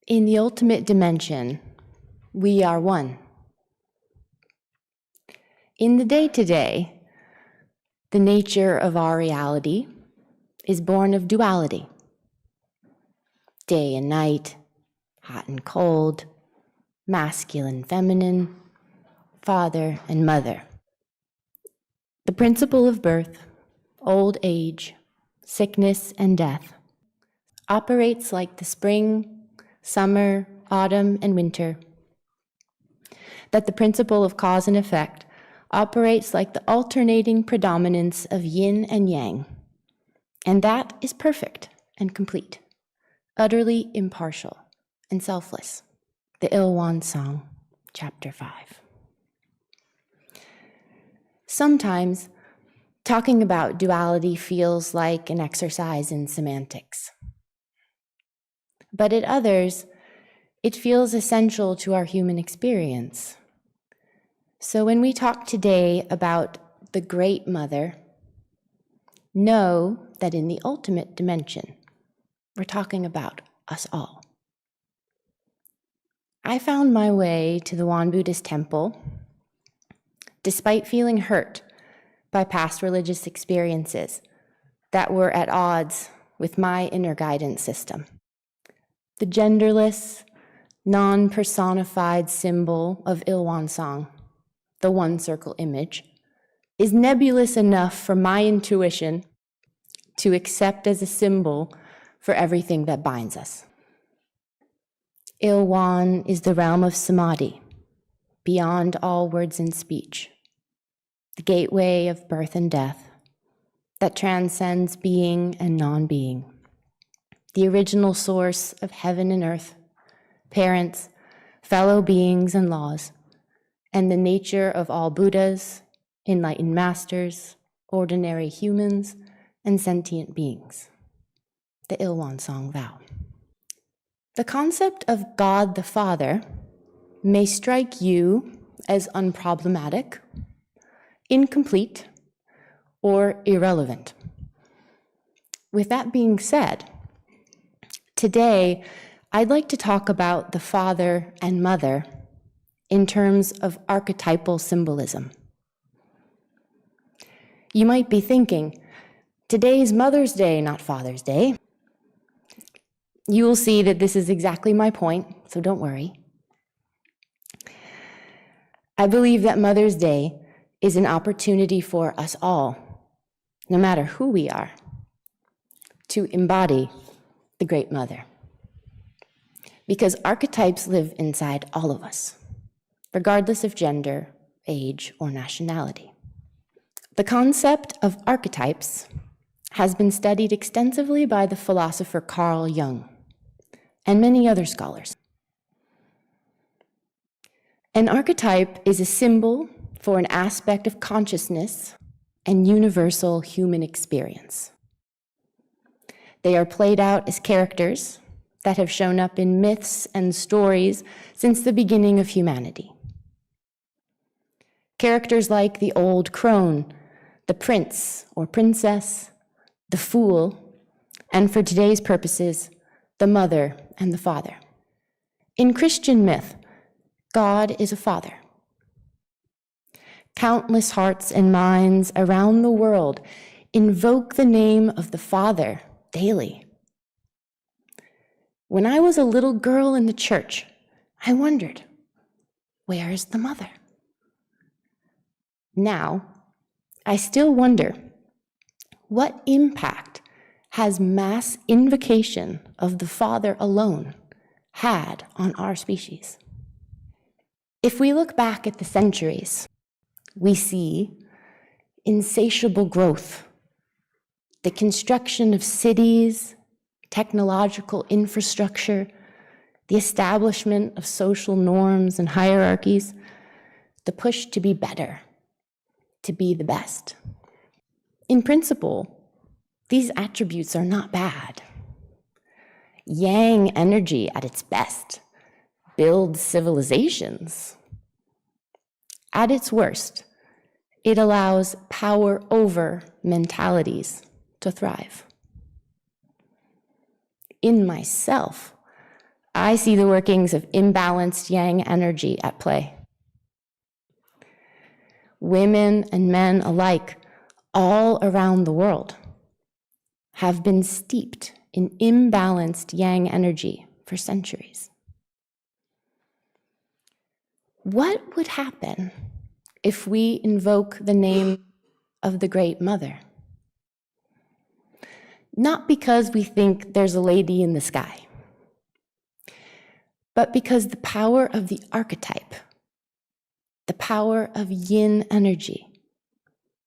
In the ultimate dimension, we are one. In the day-to-day, the nature of our reality is born of duality. Day and night, hot and cold, masculine, feminine, father and mother. The principle of birth, old age, sickness, and death operates like the spring, summer, autumn, and winter. That the principle of cause and effect operates like the alternating predominance of yin and yang, and that is perfect and complete, utterly impartial and selfless. The Ilwan Song, Chapter 5. Sometimes, talking about duality feels like an exercise in semantics. But at others, it feels essential to our human experience. So when we talk today about the Great Mother, know that in the ultimate dimension, we're talking about us all. I found my way to the Won Buddhist temple despite feeling hurt by past religious experiences that were at odds with my inner guidance system. The genderless, non-personified symbol of Ilwan Song, the one circle image, is nebulous enough for my intuition to accept as a symbol for everything that binds us. Ilwan is the realm of samadhi, beyond all words and speech, the gateway of birth and death that transcends being and non-being, the original source of heaven and earth, parents, fellow beings and laws, and the nature of all Buddhas, enlightened masters, ordinary humans, and sentient beings. The Ilwan Song vow. The concept of God the Father may strike you as unproblematic, incomplete, or irrelevant. With that being said, today I'd like to talk about the father and mother in terms of archetypal symbolism. You might be thinking, today's Mother's Day, not Father's Day. You will see that this is exactly my point, so don't worry. I believe that Mother's Day is an opportunity for us all, no matter who we are, to embody the Great Mother. Because archetypes live inside all of us, regardless of gender, age, or nationality. The concept of archetypes has been studied extensively by the philosopher Carl Jung and many other scholars. An archetype is a symbol for an aspect of consciousness and universal human experience. They are played out as characters that have shown up in myths and stories since the beginning of humanity. Characters like the old crone, the prince or princess, the fool, and for today's purposes, the mother and the father. In Christian myth, God is a father. Countless hearts and minds around the world invoke the name of the Father daily. When I was a little girl in the church, I wondered, where is the mother? Now, I still wonder, what impact has mass invocation of the Father alone had on our species? If we look back at the centuries, we see insatiable growth, the construction of cities, technological infrastructure, the establishment of social norms and hierarchies, the push to be better, to be the best. In principle, these attributes are not bad. Yang energy at its best builds civilizations. At its worst, it allows power over mentalities to thrive. In myself, I see the workings of imbalanced yang energy at play. Women and men alike, all around the world, have been steeped in imbalanced yang energy for centuries. What would happen if we invoke the name of the Great Mother? Not because we think there's a lady in the sky, but because the power of the archetype, the power of yin energy,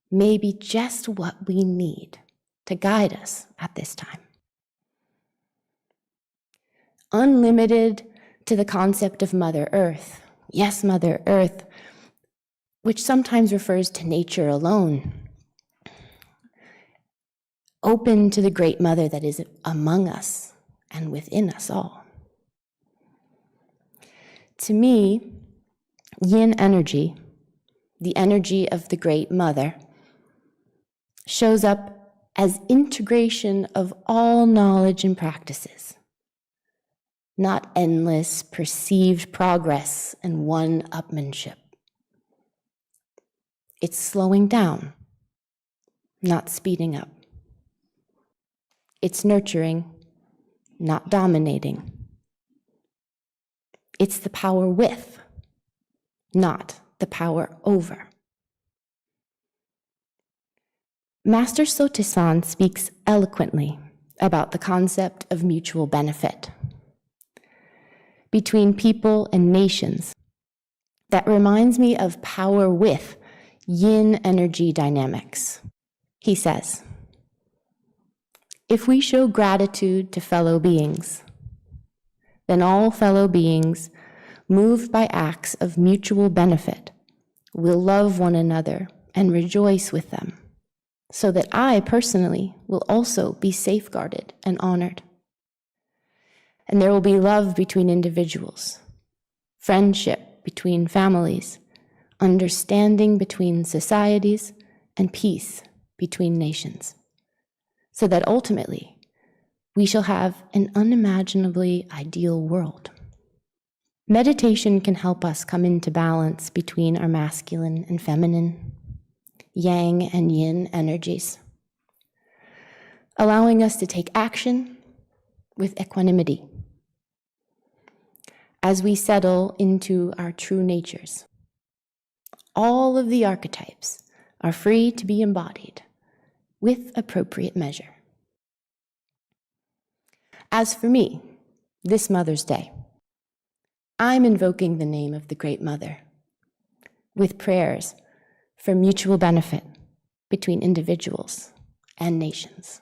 may be just what we need to guide us at this time. Unlimited to the concept of Mother Earth, yes, Mother Earth, which sometimes refers to nature alone, open to the Great Mother that is among us and within us all. To me, yin energy, the energy of the Great Mother, shows up as integration of all knowledge and practices, not endless perceived progress and one-upmanship. It's slowing down, not speeding up. It's nurturing, not dominating. It's the power with, not the power over. Master Sotaesan speaks eloquently about the concept of mutual benefit between people and nations. That reminds me of power with yin energy dynamics. He says, if we show gratitude to fellow beings, then all fellow beings, moved by acts of mutual benefit, will love one another and rejoice with them, so that I personally will also be safeguarded and honored. And there will be love between individuals, friendship between families, understanding between societies, and peace between nations, so that ultimately we shall have an unimaginably ideal world. Meditation can help us come into balance between our masculine and feminine, yang and yin energies, allowing us to take action with equanimity as we settle into our true natures. All of the archetypes are free to be embodied with appropriate measure. As for me, this Mother's Day, I'm invoking the name of the Great Mother with prayers for mutual benefit between individuals and nations.